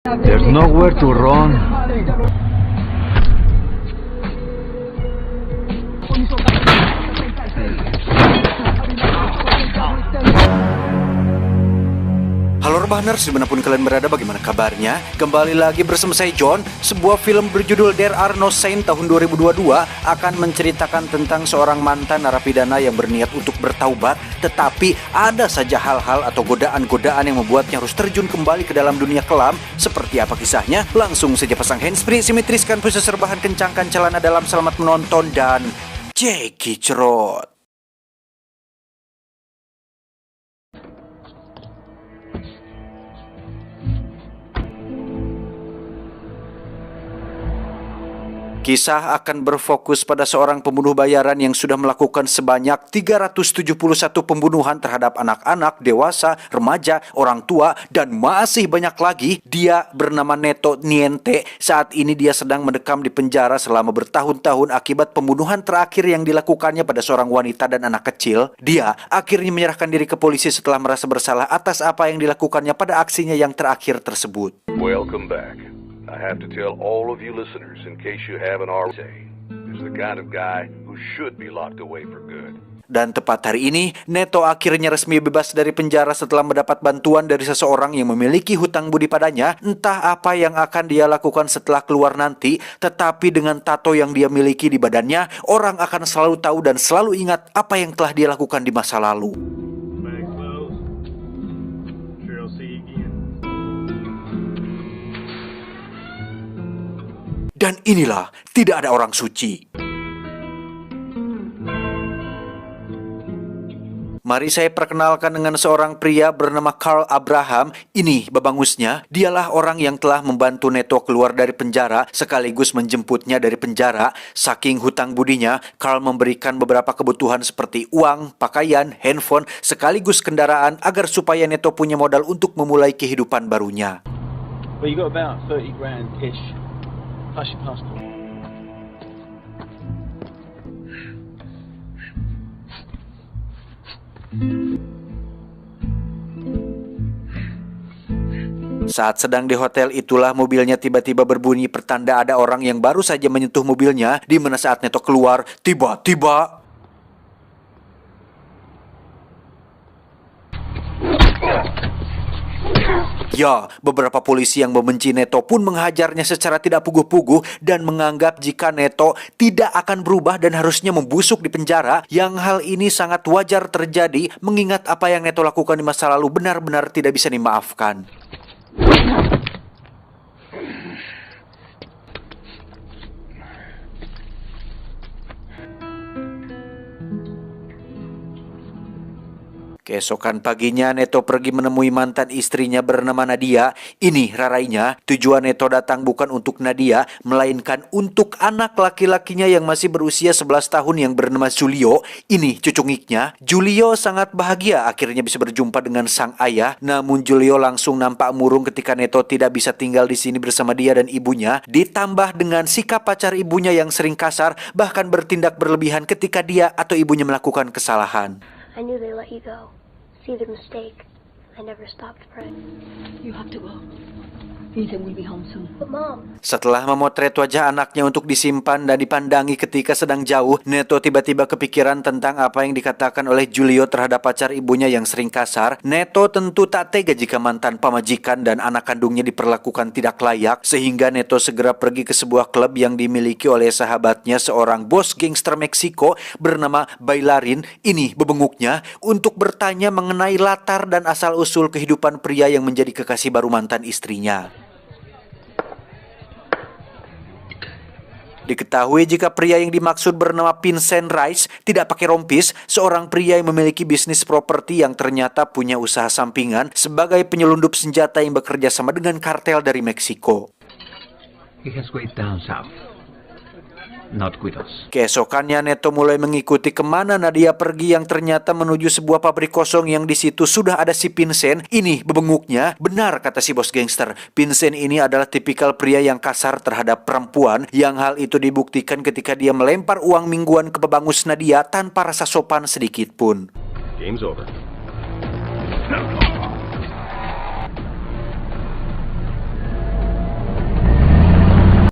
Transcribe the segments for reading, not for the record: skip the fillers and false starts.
There's nowhere to run. Halo Rebahners, dimanapun kalian berada, bagaimana kabarnya? Kembali lagi bersama saya John. Sebuah film berjudul There Are No Saints tahun 2022 akan menceritakan tentang seorang mantan narapidana yang berniat untuk bertaubat, tetapi ada saja hal-hal atau godaan-godaan yang membuatnya harus terjun kembali ke dalam dunia kelam. Seperti apa kisahnya? Langsung saja pasang handsfree, simetriskan pusat rebahan, kencangkan celana dalam, selamat menonton, dan Jeki Cerot. Kisah akan berfokus pada seorang pembunuh bayaran yang sudah melakukan sebanyak 371 pembunuhan terhadap anak-anak, dewasa, remaja, orang tua, dan masih banyak lagi. Dia bernama Neto Niente. Saat ini dia sedang mendekam di penjara selama bertahun-tahun akibat pembunuhan terakhir yang dilakukannya pada seorang wanita dan anak kecil. Dia akhirnya menyerahkan diri ke polisi setelah merasa bersalah atas apa yang dilakukannya pada aksinya yang terakhir tersebut. Welcome back. I have to tell all of you listeners, in case you haven't already, this is the kind of guy who should be locked away for good. Dan tepat hari ini, Neto akhirnya resmi bebas dari penjara setelah mendapat bantuan dari seseorang yang memiliki hutang budi padanya. Entah apa yang akan dia lakukan setelah keluar nanti, tetapi dengan tato yang dia miliki di badannya, orang akan selalu tahu dan selalu ingat apa yang telah dia lakukan di masa lalu. Dan inilah, tidak ada orang suci. Mari saya perkenalkan dengan seorang pria bernama Carl Abraham. Ini babangusnya. Dialah orang yang telah membantu Neto keluar dari penjara sekaligus menjemputnya dari penjara. Saking hutang budinya, Carl memberikan beberapa kebutuhan seperti uang, pakaian, handphone, sekaligus kendaraan agar supaya Neto punya modal untuk memulai kehidupan barunya. Well, you got about 30 grand-ish. Plus your passport. Saat sedang di hotel itulah mobilnya tiba-tiba berbunyi pertanda ada orang yang baru saja menyentuh mobilnya. Di mana saat Neto keluar, tiba-tiba ya, beberapa polisi yang membenci Neto pun menghajarnya secara tidak puguh-puguh dan menganggap jika Neto tidak akan berubah dan harusnya membusuk di penjara, yang hal ini sangat wajar terjadi mengingat apa yang Neto lakukan di masa lalu benar-benar tidak bisa dimaafkan. Keesokan paginya, Neto pergi menemui mantan istrinya bernama Nadia. Ini rarainya, tujuan Neto datang bukan untuk Nadia, melainkan untuk anak laki-lakinya yang masih berusia 11 tahun yang bernama Julio. Ini cucungiknya. Julio sangat bahagia akhirnya bisa berjumpa dengan sang ayah. Namun Julio langsung nampak murung ketika Neto tidak bisa tinggal di sini bersama dia dan ibunya. Ditambah dengan sikap pacar ibunya yang sering kasar, bahkan bertindak berlebihan ketika dia atau ibunya melakukan kesalahan. I knew they let you go. See the mistake. I never stopped praying. You have to go. Ethan will be home soon. But Mom, Setelah memotret wajah anaknya untuk disimpan dan dipandangi ketika sedang jauh, Neto tiba-tiba kepikiran tentang apa yang dikatakan oleh Julio terhadap pacar ibunya yang sering kasar. Neto tentu tak tega jika mantan pamajikan dan anak kandungnya diperlakukan tidak layak, sehingga Neto segera pergi ke sebuah klub yang dimiliki oleh sahabatnya, seorang bos gangster Meksiko bernama Bailarin. Ini bebenguknya untuk bertanya mengenai latar dan asal-usul kehidupan pria yang menjadi kekasih baru mantan istrinya. Diketahui jika pria yang dimaksud bernama Vincent Rice tidak pakai rompis, seorang pria yang memiliki bisnis properti yang ternyata punya usaha sampingan sebagai penyelundup senjata yang bekerja sama dengan kartel dari Meksiko. He has way down south. Not with us. Keesokannya Neto mulai mengikuti kemana Nadia pergi yang ternyata menuju sebuah pabrik kosong yang di situ sudah ada si Vincent. Ini bebenguknya. Benar kata si bos gangster. Vincent ini adalah tipikal pria yang kasar terhadap perempuan, yang hal itu dibuktikan ketika dia melempar uang mingguan ke pebangus Nadia tanpa rasa sopan sedikit pun. Game's over.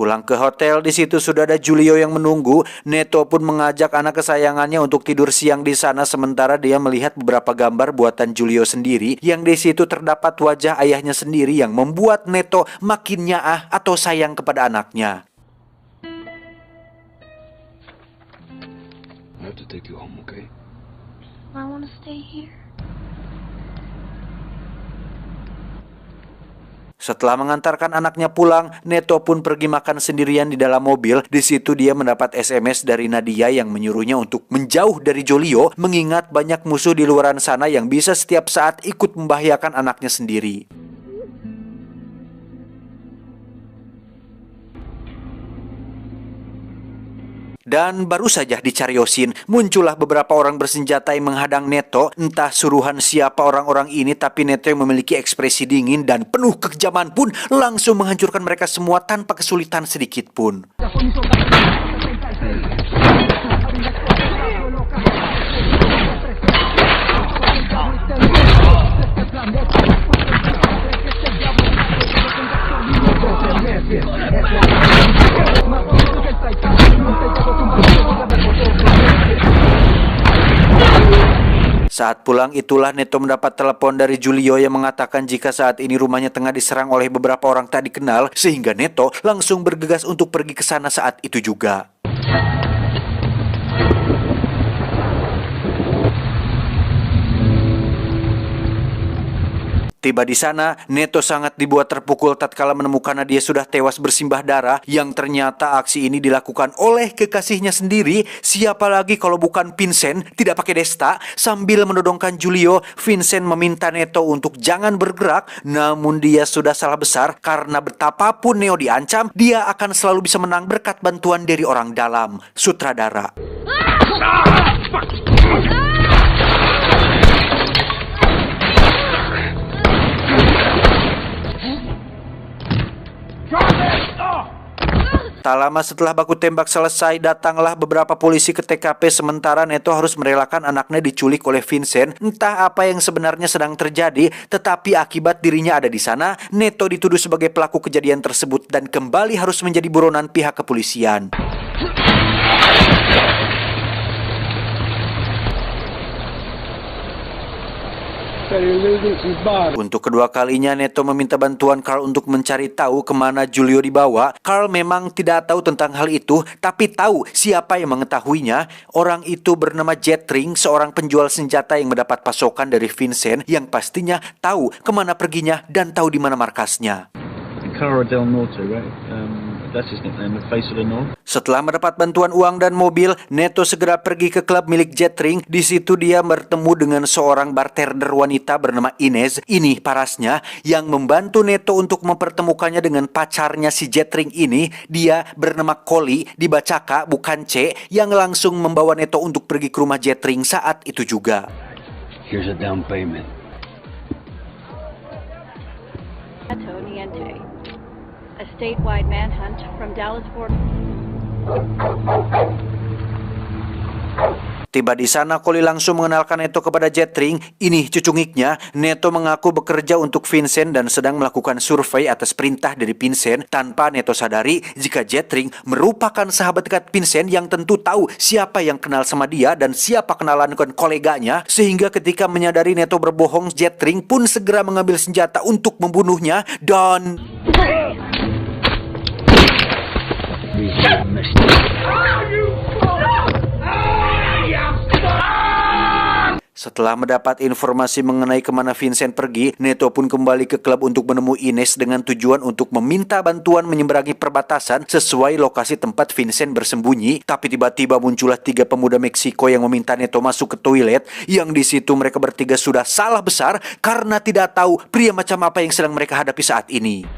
Pulang ke hotel, di situ sudah ada Julio yang menunggu. Neto pun mengajak anak kesayangannya untuk tidur siang di sana, sementara dia melihat beberapa gambar buatan Julio sendiri yang di situ terdapat wajah ayahnya sendiri yang membuat Neto makin nyaah atau sayang kepada anaknya. I have to take you home, okay? I want to stay here. Setelah mengantarkan anaknya pulang, Neto pun pergi makan sendirian di dalam mobil. Di situ dia mendapat SMS dari Nadia yang menyuruhnya untuk menjauh dari Julio, mengingat banyak musuh di luaran sana yang bisa setiap saat ikut membahayakan anaknya sendiri. Dan baru saja dicariosin, muncullah beberapa orang bersenjata yang menghadang Neto. Entah suruhan siapa orang-orang ini, tapi Neto yang memiliki ekspresi dingin dan penuh kekejaman pun langsung menghancurkan mereka semua tanpa kesulitan sedikit pun. Saat pulang itulah Neto mendapat telepon dari Julio yang mengatakan jika saat ini rumahnya tengah diserang oleh beberapa orang tak dikenal, sehingga Neto langsung bergegas untuk pergi ke sana saat itu juga. Tiba di sana, Neto sangat dibuat terpukul tatkala menemukan Nadia sudah tewas bersimbah darah, yang ternyata aksi ini dilakukan oleh kekasihnya sendiri. Siapa lagi kalau bukan Vincent, tidak pakai Desta. Sambil menodongkan Julio, Vincent meminta Neto untuk jangan bergerak, namun dia sudah salah besar karena betapapun Neo diancam, dia akan selalu bisa menang berkat bantuan dari orang dalam, sutradara. Tak lama setelah baku tembak selesai, datanglah beberapa polisi ke TKP sementara Neto harus merelakan anaknya diculik oleh Vincent. Entah apa yang sebenarnya sedang terjadi, tetapi akibat dirinya ada di sana, Neto dituduh sebagai pelaku kejadian tersebut dan kembali harus menjadi buronan pihak kepolisian. Untuk kedua kalinya Neto meminta bantuan Carl untuk mencari tahu kemana Julio dibawa. Carl memang tidak tahu tentang hal itu, tapi tahu siapa yang mengetahuinya. Orang itu bernama Jetring, seorang penjual senjata yang mendapat pasokan dari Vincent, yang pastinya tahu kemana perginya dan tahu di mana markasnya. Cara del Norte, right? That's his nickname, the face of the North. Setelah mendapat bantuan uang dan mobil, Neto segera pergi ke klub milik Jetring. Di situ dia bertemu dengan seorang bartender wanita bernama Inez. Ini parasnya yang membantu Neto untuk mempertemukannya dengan pacarnya si Jetring ini. Dia bernama Collie, dibaca K bukan C, yang langsung membawa Neto untuk pergi ke rumah Jetring saat itu juga. Here's a down payment. A statewide manhunt from Dallas Fort. Tiba di sana, Collie langsung mengenalkan Neto kepada Jetring. Ini cucungiknya. Neto mengaku bekerja untuk Vincent dan sedang melakukan survei atas perintah dari Vincent, tanpa Neto sadari jika Jetring merupakan sahabat dekat Vincent yang tentu tahu siapa yang kenal sama dia dan siapa kenalan dengan koleganya. Sehingga ketika menyadari Neto berbohong, Jetring pun segera mengambil senjata untuk membunuhnya dan... Setelah mendapat informasi mengenai kemana Vincent pergi, Neto pun kembali ke klub untuk menemui Inez dengan tujuan untuk meminta bantuan menyeberangi perbatasan sesuai lokasi tempat Vincent bersembunyi. Tapi tiba-tiba muncullah 3 pemuda Meksiko yang meminta Neto masuk ke toilet, yang di situ mereka bertiga sudah salah besar karena tidak tahu pria macam apa yang sedang mereka hadapi saat ini.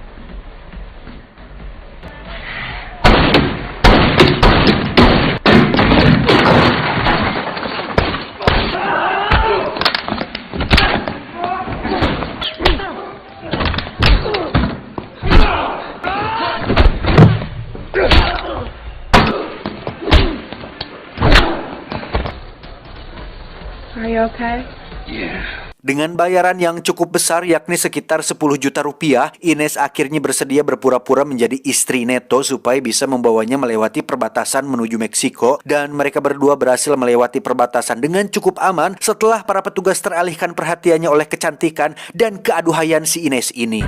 Are you okay? Yeah. Dengan bayaran yang cukup besar yakni sekitar 10 juta rupiah, Ines akhirnya bersedia berpura-pura menjadi istri Neto supaya bisa membawanya melewati perbatasan menuju Meksiko, dan mereka berdua berhasil melewati perbatasan dengan cukup aman setelah para petugas teralihkan perhatiannya oleh kecantikan dan keaduhaian si Ines ini.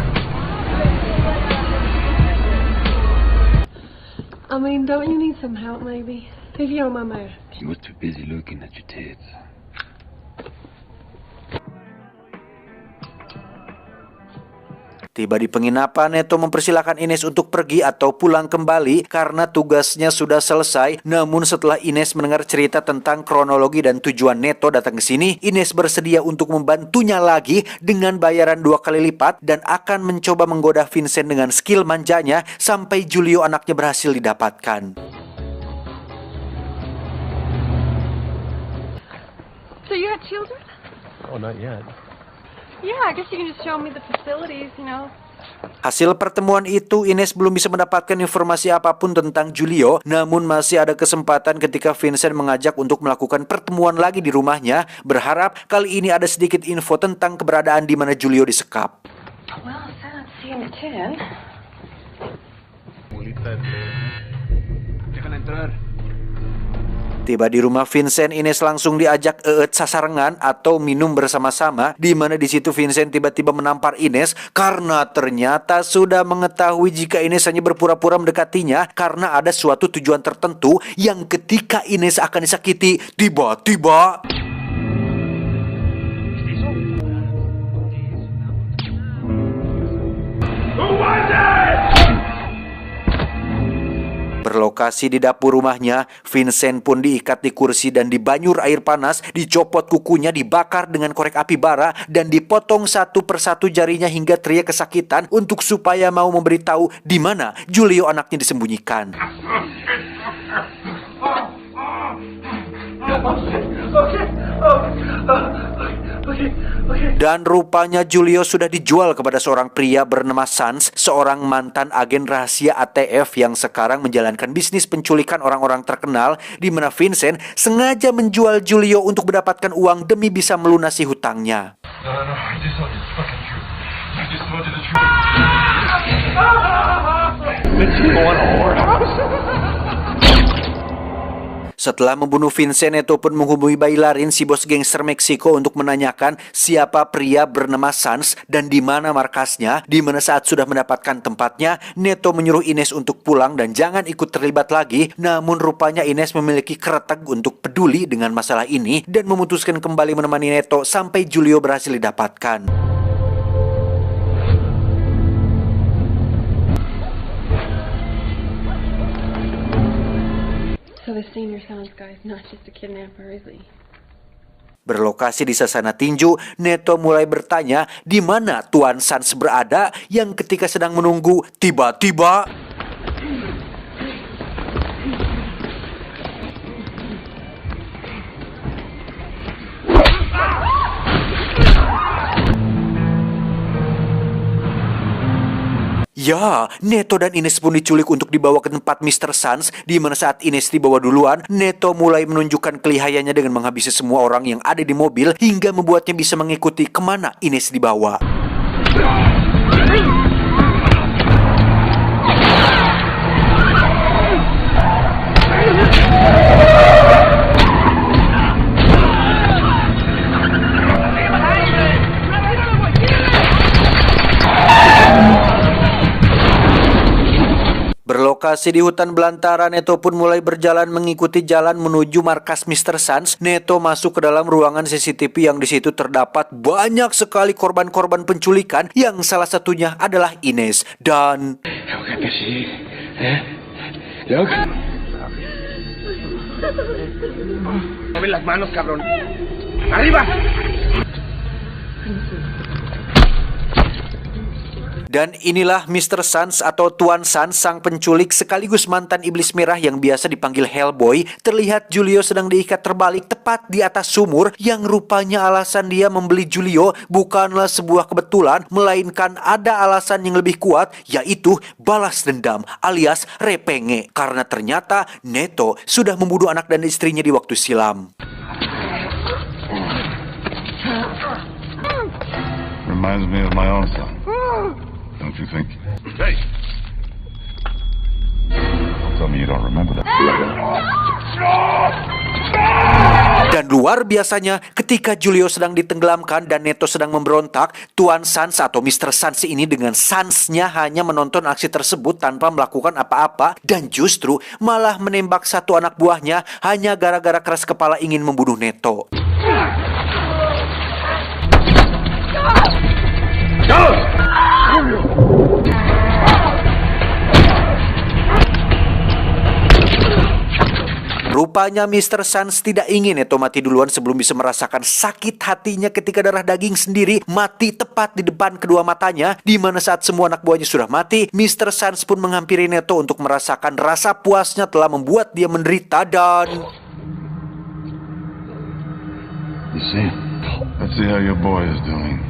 I mean, don't you need some help maybe? If you're my man. You were too busy looking at your tits. Tiba di penginapan, Neto mempersilahkan Ines untuk pergi atau pulang kembali karena tugasnya sudah selesai. Namun setelah Ines mendengar cerita tentang kronologi dan tujuan Neto datang ke sini, Ines bersedia untuk membantunya lagi dengan bayaran 2 kali lipat dan akan mencoba menggoda Vincent dengan skill manjanya sampai Julio anaknya berhasil didapatkan. So you have children? Oh, not yet. Yeah, I guess you can just show me the facilities, you know. Hasil pertemuan itu, Ines belum bisa mendapatkan informasi apapun tentang Julio, namun masih ada kesempatan ketika Vincent mengajak untuk melakukan pertemuan lagi di rumahnya, berharap kali ini ada sedikit info tentang keberadaan di mana Julio disekap. Well, if I don't see him at 10. Tiba di rumah Vincent, Ines langsung diajak sasarengan atau minum bersama-sama, di mana di situ Vincent tiba-tiba menampar Ines karena ternyata sudah mengetahui jika Ines hanya berpura-pura mendekatinya karena ada suatu tujuan tertentu yang ketika Ines akan disakiti, tiba-tiba berlokasi di dapur rumahnya. Vincent pun diikat di kursi dan dibanyur air panas, dicopot kukunya, dibakar dengan korek api bara, dan dipotong satu persatu jarinya hingga teriak kesakitan untuk supaya mau memberitahu di mana Julio anaknya disembunyikan. Dan rupanya Julio sudah dijual kepada seorang pria bernama Sans, seorang mantan agen rahasia ATF yang sekarang menjalankan bisnis penculikan orang-orang terkenal, di mana Vincent sengaja menjual Julio untuk mendapatkan uang demi bisa melunasi hutangnya. Setelah membunuh Vincent, Neto pun menghubungi Bailarin, si bos gangster Meksiko, untuk menanyakan siapa pria bernama Sans dan di mana markasnya. Di mana saat sudah mendapatkan tempatnya, Neto menyuruh Ines untuk pulang dan jangan ikut terlibat lagi. Namun rupanya Ines memiliki kretek untuk peduli dengan masalah ini dan memutuskan kembali menemani Neto sampai Julio berhasil didapatkan. So the senior Sans guy is not just a kidnapper, is he? Berlokasi di Sasana Tinju, Neto mulai bertanya di mana Tuan Sans berada, yang ketika sedang menunggu, tiba-tiba ya, Neto dan Ines pun diculik untuk dibawa ke tempat Mr. Sans, di mana saat Ines dibawa duluan, Neto mulai menunjukkan kelihayannya dengan menghabisi semua orang yang ada di mobil hingga membuatnya bisa mengikuti kemana Ines dibawa. Berlokasi di hutan belantara, Neto pun mulai berjalan mengikuti jalan menuju markas Mr. Sans. Neto masuk ke dalam ruangan CCTV yang di situ terdapat banyak sekali korban-korban penculikan, yang salah satunya adalah Ines. Dan Dan inilah Mr. Sans atau Tuan Sans, sang penculik sekaligus mantan iblis merah yang biasa dipanggil Hellboy. Terlihat Julio sedang diikat terbalik tepat di atas sumur, yang rupanya alasan dia membeli Julio bukanlah sebuah kebetulan, melainkan ada alasan yang lebih kuat, yaitu balas dendam alias repenge. Karena ternyata Neto sudah membunuh anak dan istrinya di waktu silam. reminds me of my own son. Don't you think? Hey! Don't tell me you don't remember that. Dan luar biasanya, ketika Julio sedang ditenggelamkan dan Neto sedang memberontak, Tuan Sans atau Mr. Sans ini dengan Sans-nya hanya menonton aksi tersebut tanpa melakukan apa-apa dan justru malah menembak satu anak buahnya hanya gara-gara keras kepala ingin membunuh Neto. Rupanya Mr. Sans tidak ingin Neto mati duluan sebelum bisa merasakan sakit hatinya ketika darah daging sendiri mati tepat di depan kedua matanya. Di mana saat semua anak buahnya sudah mati, Mr. Sans pun menghampiri Neto untuk merasakan rasa puasnya telah membuat dia menderita dan... Let's see how your boy is doing.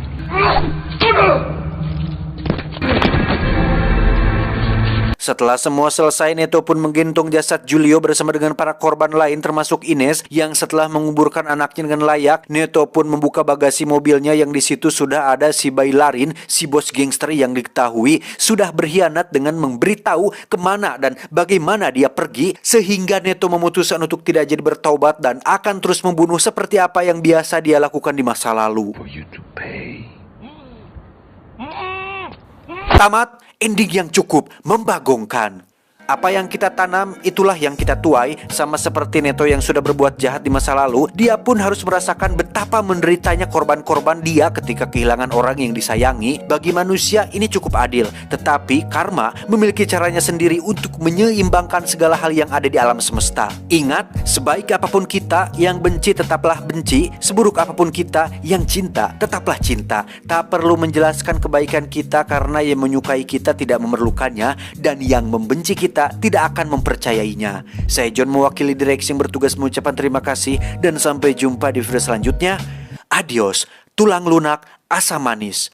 Setelah semua selesai, Neto pun menggendong jasad Julio bersama dengan para korban lain termasuk Ines yang setelah menguburkan anaknya dengan layak, Neto pun membuka bagasi mobilnya yang di situ sudah ada si Bailarin, si bos gangster yang diketahui sudah berkhianat dengan memberitahu kemana dan bagaimana dia pergi, sehingga Neto memutuskan untuk tidak jadi bertaubat dan akan terus membunuh seperti apa yang biasa dia lakukan di masa lalu. Tamat, ending yang cukup membagongkan. Apa yang kita tanam, itulah yang kita tuai. Sama seperti Neto yang sudah berbuat jahat di masa lalu, dia pun harus merasakan betapa menderitanya korban-korban dia ketika kehilangan orang yang disayangi. Bagi manusia ini cukup adil, tetapi karma memiliki caranya sendiri untuk menyeimbangkan segala hal yang ada di alam semesta. Ingat, sebaik apapun kita, yang benci tetaplah benci. Seburuk apapun kita, yang cinta tetaplah cinta. Tak perlu menjelaskan kebaikan kita karena yang menyukai kita tidak memerlukannya, dan yang membenci kita tidak akan mempercayainya. Saya John mewakili direksi yang bertugas mengucapkan terima kasih dan sampai jumpa di video selanjutnya. Adios, tulang lunak, asam manis.